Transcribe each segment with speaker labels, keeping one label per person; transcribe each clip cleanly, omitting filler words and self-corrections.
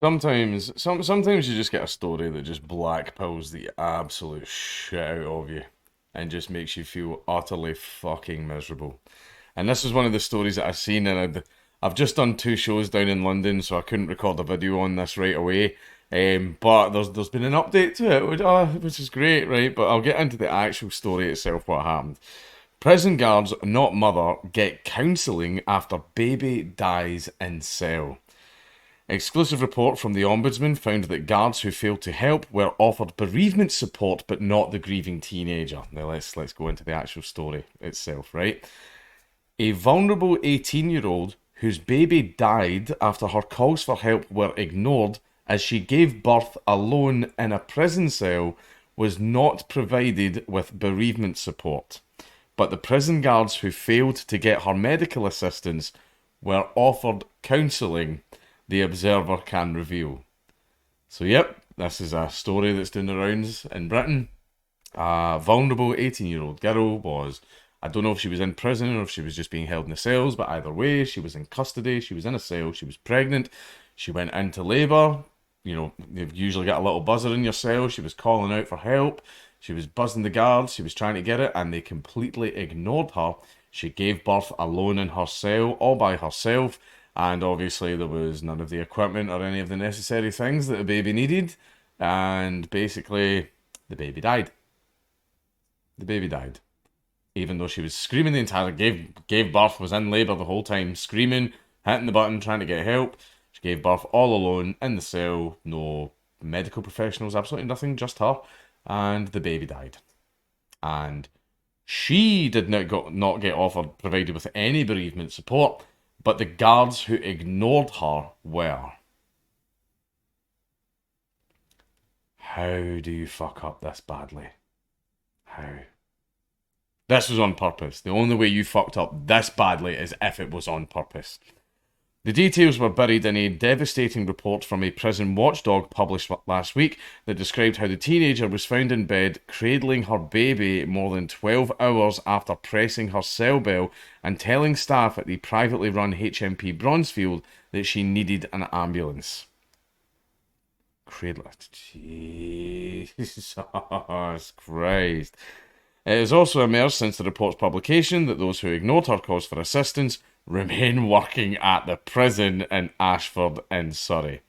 Speaker 1: Sometimes you just get a story that just blackpills the absolute shit out of you and just makes you feel utterly fucking miserable. And this is one of the stories that I've seen, and I've just done two shows down in London, so I couldn't record a video on this right away. But there's been an update to it, which is great, right? But I'll get into the actual story itself, what happened. Prison guards, not mother, get counselling after baby dies in cell. Exclusive report from the Ombudsman found that guards who failed to help were offered bereavement support but not the grieving teenager. Now let's go into the actual story itself, right? A vulnerable 18-year-old whose baby died after her calls for help were ignored as she gave birth alone in a prison cell was not provided with bereavement support. But the prison guards who failed to get her medical assistance were offered counselling, the Observer can reveal. So, yep, this is a story that's doing the rounds in Britain. A vulnerable 18-year-old girl was, I don't know if she was in prison or if she was just being held in the cells, but either way, she was in custody, she was in a cell, she was pregnant, she went into labour. You know, you've usually got a little buzzer in your cell. She was calling out for help. She was buzzing the guards. She was trying to get it, and they completely ignored her. She gave birth alone in her cell, all by herself. And obviously, there was none of the equipment or any of the necessary things that the baby needed. And basically, the baby died. The baby died. Even though she was screaming the entire gave birth, was in labour the whole time, screaming, hitting the button, trying to get help. She gave birth all alone in the cell, no medical professionals, absolutely nothing, just her. And the baby died. And she did not get offered provided with any bereavement support, but the guards who ignored her were. How do you fuck up this badly? How? This was on purpose. The only way you fucked up this badly is if it was on purpose. The details were buried in a devastating report from a prison watchdog published last week that described how the teenager was found in bed cradling her baby more than 12 hours after pressing her cell bell and telling staff at the privately run HMP Bronzefield that she needed an ambulance. Cradle. Jesus Christ. It has also emerged since the report's publication that those who ignored her calls for assistance remain working at the prison in Ashford in Surrey.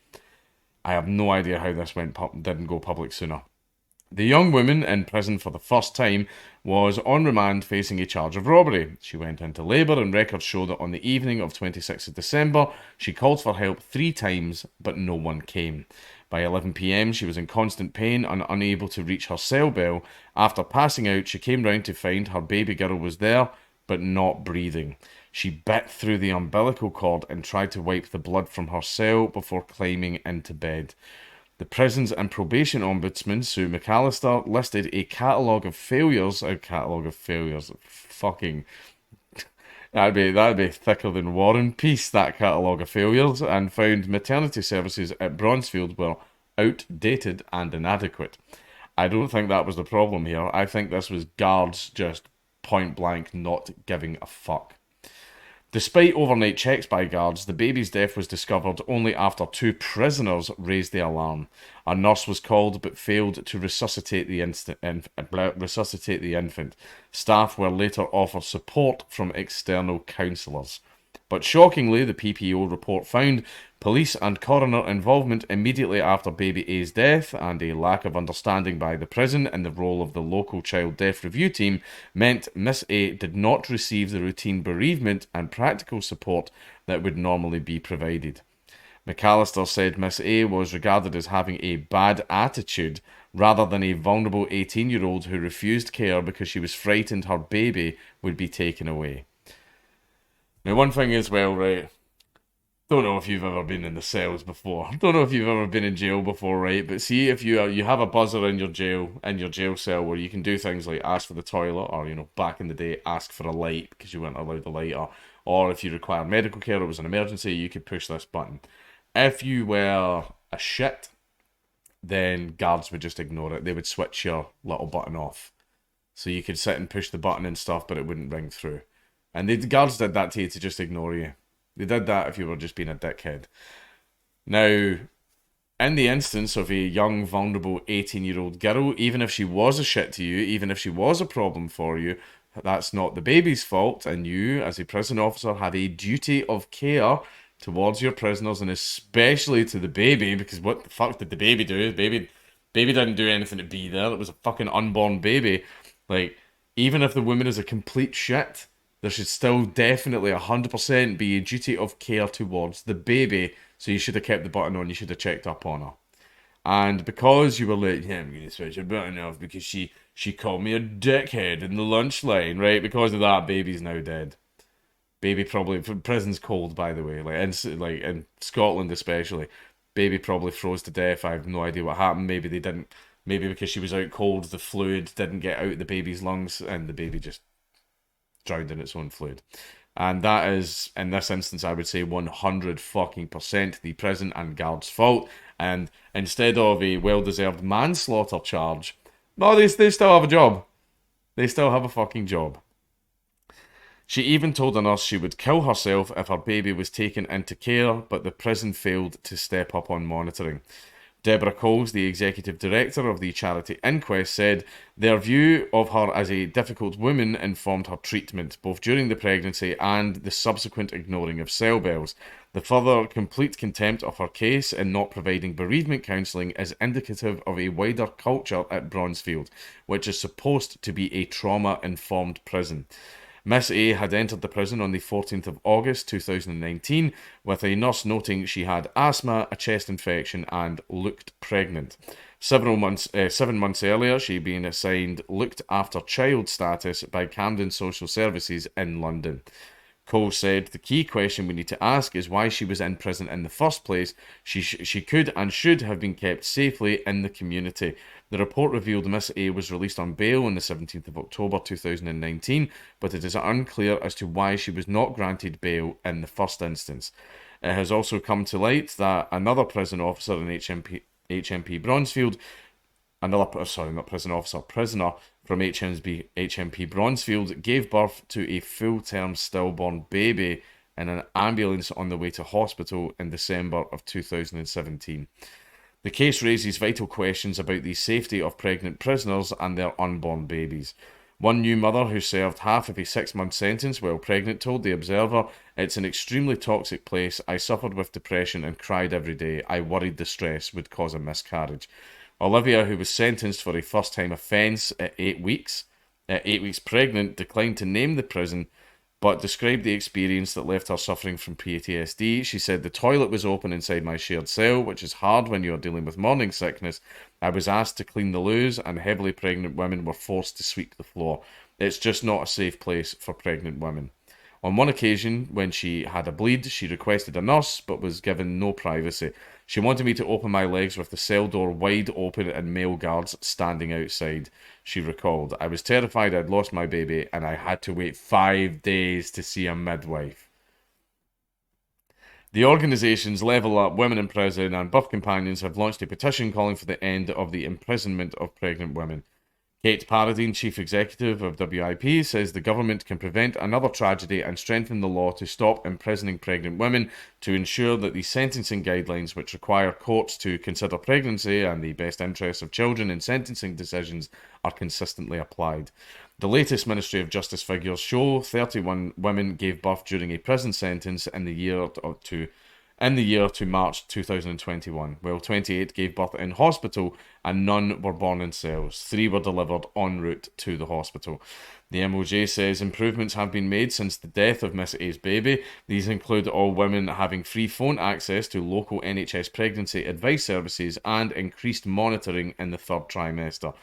Speaker 1: I have no idea how this didn't go public sooner. The young woman in prison for the first time was on remand facing a charge of robbery. She went into labour, and records show that on the evening of 26th of December, she called for help 3 times, but no one came. By 11 p.m, she was in constant pain and unable to reach her cell bell. After passing out, she came round to find her baby girl was there, but not breathing. She bit through the umbilical cord and tried to wipe the blood from her cell before climbing into bed. The Prisons and Probation Ombudsman, Sue McAllister, listed a catalogue of failures. A catalogue of failures. Fucking. That'd be thicker than War and Peace, that catalogue of failures, and found maternity services at Bronzefield were outdated and inadequate. I don't think that was the problem here. I think this was guards just point blank not giving a fuck. Despite overnight checks by guards, the baby's death was discovered only after 2 prisoners raised the alarm. A nurse was called but failed to resuscitate the infant. Staff were later offered support from external counsellors. But shockingly, the PPO report found police and coroner involvement immediately after baby A's death and a lack of understanding by the prison in the role of the local child death review team meant Miss A did not receive the routine bereavement and practical support that would normally be provided. McAllister said Miss A was regarded as having a bad attitude rather than a vulnerable 18-year-old who refused care because she was frightened her baby would be taken away. Now, one thing is, well, right, don't know if you've ever been in the cells before. Don't know if you've ever been in jail before, right? But see, if you have a buzzer in your jail cell where you can do things like ask for the toilet, or back in the day, ask for a light because you weren't allowed the light, or if you require medical care, it was an emergency, you could push this button. If you were a shit, then guards would just ignore it. They would switch your little button off, so you could sit and push the button and stuff, but it wouldn't ring through. And the guards did that to you to just ignore you. They did that if you were just being a dickhead. Now, In the instance of a young, vulnerable 18-year-old girl, even if she was a shit to you, even if she was a problem for you, that's not the baby's fault, and you, as a prison officer, have a duty of care towards your prisoners, and especially to the baby, because what the fuck did the baby do? Baby didn't do anything to be there. It was a fucking unborn baby. Like, even if the woman is a complete shit, there should still definitely 100% be a duty of care towards the baby. So you should have kept the button on. You should have checked up on her. And because you were like, yeah, I'm gonna switch her button off because she called me a dickhead in the lunch line, right? Because of that, baby's now dead. Baby probably prison's cold, by the way. Like in Scotland especially, baby probably froze to death. I have no idea what happened. Maybe they didn't. Maybe because she was out cold, the fluid didn't get out the baby's lungs, and the baby just drowned in its own fluid. And that is, in this instance, I would say 100 fucking percent the prison and guard's fault. And instead of a well-deserved manslaughter charge, no, they still have a job. They still have a fucking job. She even told a nurse she would kill herself if her baby was taken into care, but the prison failed to step up on monitoring. Deborah Coles, the executive director of the charity Inquest, said their view of her as a difficult woman informed her treatment, both during the pregnancy and the subsequent ignoring of cell bells. The further complete contempt of her case in not providing bereavement counselling is indicative of a wider culture at Bronzefield, which is supposed to be a trauma-informed prison. Miss A had entered the prison on the 14th of August 2019, with a nurse noting she had asthma, a chest infection, and looked pregnant. 7 months earlier, she'd been assigned looked after child status by Camden Social Services in London. Cole said the key question we need to ask is why she was in prison in the first place. She could and should have been kept safely in the community. The report revealed Miss A was released on bail on the 17th of October 2019, but it is unclear as to why she was not granted bail in the first instance. It has also come to light that another prison officer in HMP Bronzefield, prisoner from HMP Bronzefield gave birth to a full-term stillborn baby in an ambulance on the way to hospital in December of 2017. The case raises vital questions about the safety of pregnant prisoners and their unborn babies. One new mother who served half of a 6-month sentence while pregnant told The Observer, "It's an extremely toxic place. I suffered with depression and cried every day. I worried the stress would cause a miscarriage." Olivia, who was sentenced for a first-time offence at 8 weeks pregnant, declined to name the prison, but described the experience that left her suffering from PTSD. She said, "The toilet was open inside my shared cell, which is hard when you're dealing with morning sickness. I was asked to clean the loos, and heavily pregnant women were forced to sweep the floor. It's just not a safe place for pregnant women." On one occasion, when she had a bleed, she requested a nurse, but was given no privacy. "She wanted me to open my legs with the cell door wide open and male guards standing outside," she recalled. "I was terrified I'd lost my baby, and I had to wait 5 days to see a midwife." The organisations Level Up, Women in Prison, and Birth Companions have launched a petition calling for the end of the imprisonment of pregnant women. Kate Paradine, Chief Executive of WIP, says the government can prevent another tragedy and strengthen the law to stop imprisoning pregnant women to ensure that the sentencing guidelines, which require courts to consider pregnancy and the best interests of children in sentencing decisions, are consistently applied. The latest Ministry of Justice figures show 31 women gave birth during a prison sentence in the year to March 2021, while 28 gave birth in hospital and none were born in cells. 3 were delivered en route to the hospital. The MOJ says improvements have been made since the death of Miss A's baby. These include all women having free phone access to local NHS pregnancy advice services and increased monitoring in the 3rd trimester.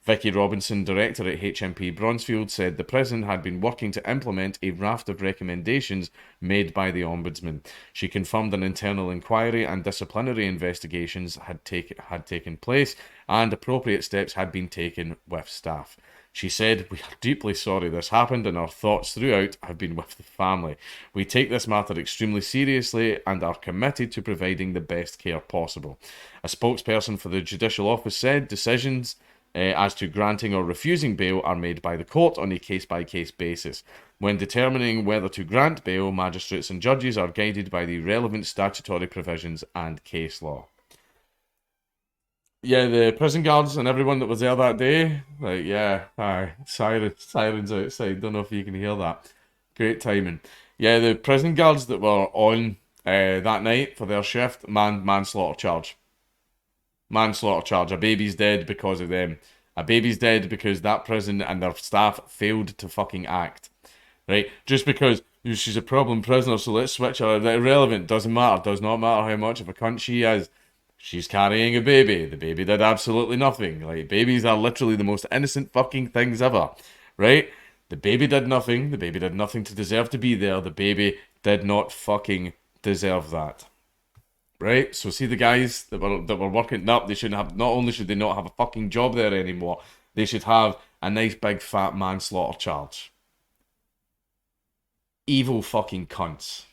Speaker 1: Vicky Robinson, director at HMP Bronzefield, said the prison had been working to implement a raft of recommendations made by the Ombudsman. She confirmed an internal inquiry and disciplinary investigations had taken place and appropriate steps had been taken with staff. She said, "We are deeply sorry this happened and our thoughts throughout have been with the family. We take this matter extremely seriously and are committed to providing the best care possible." A spokesperson for the Judicial Office said decisions as to granting or refusing bail are made by the court on a case-by-case basis. When determining whether to grant bail, magistrates and judges are guided by the relevant statutory provisions and case law. Yeah, the prison guards and everyone that was there that day, like, yeah, aye, sirens outside. Don't know if you can hear that. Great timing. Yeah, the prison guards that were on that night for their shift, manslaughter charge. Manslaughter charge. A baby's dead because of them. A baby's dead because that prison and their staff failed to fucking act. Right? Just because she's a problem prisoner, so let's switch her. Irrelevant. Doesn't matter. Does not matter how much of a cunt she is. She's carrying a baby. The baby did absolutely nothing. Like, babies are literally the most innocent fucking things ever. Right? The baby did nothing. The baby did nothing to deserve to be there. The baby did not fucking deserve that. Right? So see the guys that were working up, they shouldn't have, not only should they not have a fucking job there anymore, they should have a nice big fat manslaughter charge. Evil fucking cunts.